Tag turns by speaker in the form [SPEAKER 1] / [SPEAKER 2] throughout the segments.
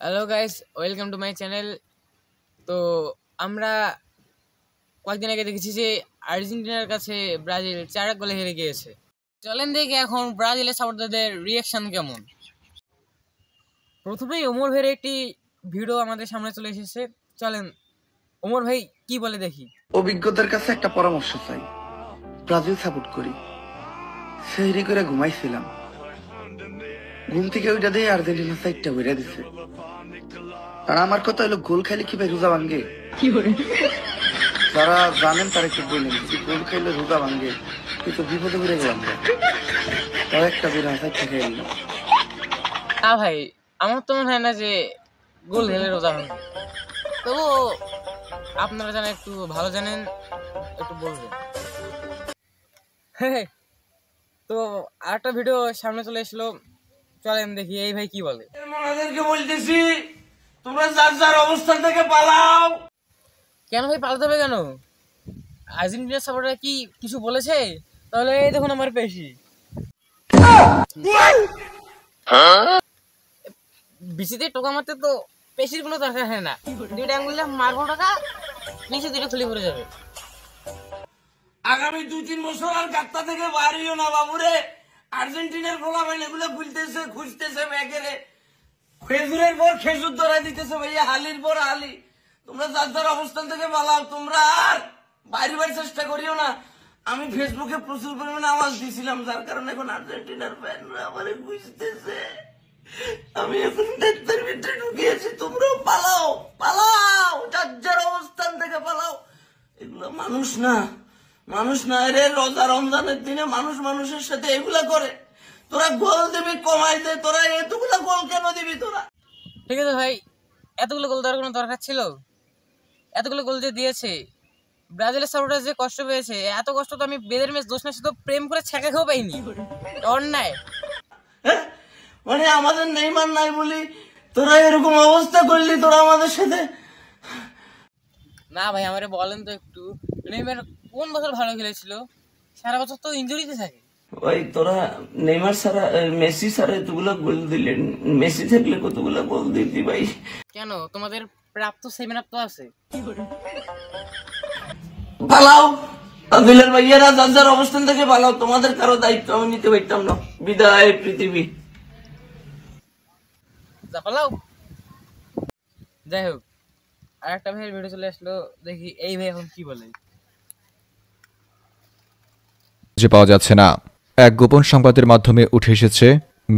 [SPEAKER 1] Hello guys, welcome to my channel. তো আমরা কয়েকদিন আগে দেখেছি যে আর্জেন্টিনার কাছে ব্রাজিল 4 গোলে হেরে গিয়েছে। চলেন দেখি এখন ব্রাজিলের সাপোর্টারদের রিয়াকশন কেমন। প্রথমেই ওমর ভাইয়ের একটি ভিডিও আমাদের সামনে চলে এসেছে। চলেন ওমর ভাই কি বলে দেখি।
[SPEAKER 2] অভিজ্ঞতার কাছে একটা পরামর্শ চাই। ব্রাজিল সাপোর্ট করি, সেহরি করে ঘুমাইছিলাম, ঘুম থেকে ওইটা দিয়ে আর্জেন্টিনা সাইডটা বেড়ে দিছে। আর আমার কথা হলো, গোল খাইলে কি ভাই রোজা ভাঙ্গে? যারা জানেন তারা একটু বললেন, গোল খাইলে রোজা ভাঙ্গে, কিন্তু বিপদে ঘুরে গেলাম। তাও একটা বেড়া সাইডটা খেয়ে নিলাম।
[SPEAKER 1] না ভাই, আমার তো মনে হয় না যে গোল খেলে রোজা ভাঙবে। তবু আপনারা জানেন, একটু ভালো জানেন, একটু বলবেন। তো আরেকটা ভিডিও সামনে চলে এসলো, চলেন দেখি এই ভাই কি বলে।
[SPEAKER 3] আমাদেরকে বলতেছি তোমরা যার যার অবস্থান থেকে পালাও।
[SPEAKER 1] কেন ভাই পালাতে হবে কেন? আর্জেন্টিনার সাপোর্টার কি কিছু বলেছে? তাহলে এই দেখুন আমার পেশি বিচিতে টোকা মারতে তো পেশির কোনো দরকার হয় না। দুইটা আঙুলে মারবো, টাকা নিচে দুটো খুলে পড়ে যাবে।
[SPEAKER 3] আগামী 2-3 বছর আর গাত্তা থেকে বাড়িও না বাবুরে। আর্জেন্টিনার ফলাফল এগুলো খুলতেছে, খুঁজতেছে ব্যাগেরে, খেজুরের পর খেজুর ধরা দিতেছে ভাইয়া, হালির পর হালি। তোমরা যার যার অবস্থান থেকে পালাও, তোমরা আর বাইরে চেষ্টা করিও না। আমি ফেসবুকে প্রচুর পরিমাণে আওয়াজ দিছিলাম, যার কারণে এখন আর্জেন্টিনার ফ্যানরা আমারে বুঝতেছে। আমি এখন ডাক্তার ভিতরে ঢুকিয়েছি, তোমরাও পালাও, পালাও, যার যার অবস্থান থেকে পালাও। এগুলো মানুষ না, মানুষ না রে। রোজা রমজানের দিনে মানুষ মানুষের সাথে এগুলা করে। তোরা গোল দিবি কমাই দে, তোরা এতগুলা গোল কেন দিবি তোরা?
[SPEAKER 1] ঠিক আছে ভাই, এতগুলো গোল দেওয়ার কোনো দরকার ছিল? এতগুলো গোল যে দিয়েছে, ব্রাজিলের সাপোর্টার যে কষ্ট পেয়েছে, এত কষ্ট তো আমি বেদের ম্যাচ দোষ না, শুধু প্রেম করে ছেঁকা খেয়েও পাইনি। অন্যায়।
[SPEAKER 3] হ্যাঁ? মানে আমাদের নেইমার নাই বলি তোরা এরকম অবস্থা করলি তোরা আমাদের সাথে?
[SPEAKER 1] না ভাই, আমারে বলেন তো একটু, নেইমার কোন বছর ভালো খেলেছিল? সারা বছর তো ইনজুরিতে থাকে।
[SPEAKER 3] ভাই তোরা নেইমার ছাড়া, মেসি ছাড়া এতগুলা গোল দিলেন, মেসি থাকলে কতগুলা গোল দিতি ভাই।
[SPEAKER 1] কেন, তোমাদের প্রাপ্ত 7 আপ তো আছে।
[SPEAKER 3] পালাও আদিলের ভাইয়ারা, যার যার অবস্থান থেকে পালাও। তোমাদের কারো দায়িত্ব আমি নিতে পারতাম না। বিদায় পৃথিবী।
[SPEAKER 1] যা পালাও। যাই হোক, আর একটা ভাইয়ের ভিডিও চলে আসলো, দেখি এই ভাই এখন কি বলে।
[SPEAKER 4] খুঁজে পাওয়া যাচ্ছে না। এক গোপন সংবাদের মাধ্যমে উঠে এসেছে,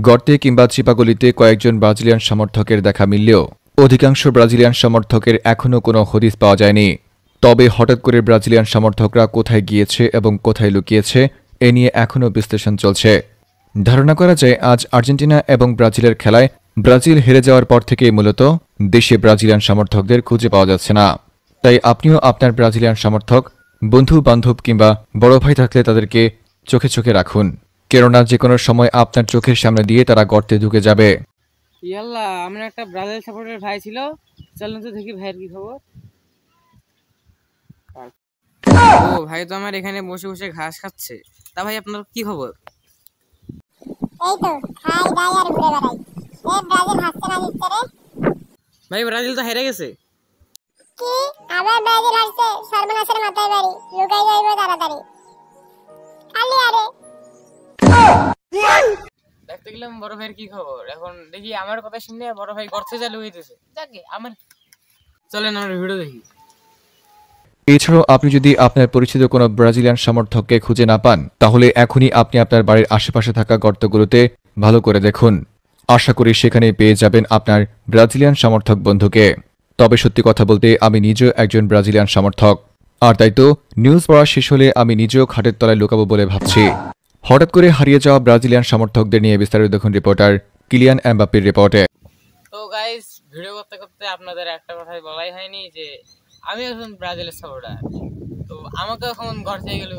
[SPEAKER 4] গর্তে কিংবা চিপাগলিতে কয়েকজন ব্রাজিলিয়ান সমর্থকের দেখা মিললেও অধিকাংশ ব্রাজিলিয়ান সমর্থকের এখনও কোনো হদিস পাওয়া যায়নি। তবে হঠাৎ করে ব্রাজিলিয়ান সমর্থকরা কোথায় গিয়েছে এবং কোথায় লুকিয়েছে, এ নিয়ে এখনও বিশ্লেষণ চলছে। ধারণা করা যায়, আজ আর্জেন্টিনা এবং ব্রাজিলের খেলায় ব্রাজিল হেরে যাওয়ার পর থেকেই মূলত দেশে ব্রাজিলিয়ান সমর্থকদের খুঁজে পাওয়া যাচ্ছে না। তাই আপনিও আপনার ব্রাজিলিয়ান সমর্থক, বন্ধু বান্ধব কিংবা বড় ভাই থাকলে তাদেরকে চোখে চোখে রাখুন, কেননা যে কোনো সময় আপনার চোখের সামনে দিয়ে তারা গর্তে ঢুকে যাবে।
[SPEAKER 1] ইয়াল্লা, আমার একটা ব্রাজিল সাপোর্টার ভাই ছিল, চলুন তো দেখি ভাইয়ের কি খবর। ও ভাই তো আমার এখানে বসে বসে ঘাস খাচ্ছে। তা ভাই আপনার কি খবর?
[SPEAKER 5] এই তো খাই দাই আর ঘুরে বেড়াই। ব্রাজিল হাসছে না জিতছে রে?
[SPEAKER 1] ভাই ব্রাজিল তো হেরে গেছে।
[SPEAKER 5] কি আবার ব্রাজিল হাসছে? সর্বনাশের মাথায় বাড়ি, লুকাই যাইব তাড়াতাড়ি। খালি আরে
[SPEAKER 1] দেখতে গেলাম বড় ভাইয়ের কি খবর। এখন দেখি আমার কথা শুনে বড় ভাই গর্তে চালু হইতেছে। যাকে আমার, চলেন আমরা ভিডিও দেখি।
[SPEAKER 4] এছাড়াও আপনি যদি আপনার পরিচিত কোনো ব্রাজিলিয়ান সমর্থককে খুঁজে না পান, তাহলে এখনই আপনি আপনার বাড়ির আশেপাশে থাকা গর্তগুলোতে ভালো করে দেখুন। আশা করি সেখানেই পেয়ে যাবেন আপনার ব্রাজিলিয়ান সমর্থক বন্ধুকে। তবে সত্যি কথা বলতে আমি নিজেও একজন ব্রাজিলিয়ান সমর্থক, আর তাই তো নিউজ পড়া শেষ হলে আমি নিজেও খাটের তলায় লুকাবো বলে ভাবছি। হঠাৎ করে হারিয়ে যাওয়া ব্রাজিলিয়ান সমর্থকদের নিয়ে বিস্তারিত দেখুন রিপোর্টার কিলিয়ান এমবাপ্পের রিপোর্টে।
[SPEAKER 1] তো গাইস, ভিডিও করতে করতে আপনাদের একটা কথাই বলাই হয়নি যে আমি এখন ব্রাজিলের সাপোর্টার। তো আমাকে এখন ঘর থেকে গেলে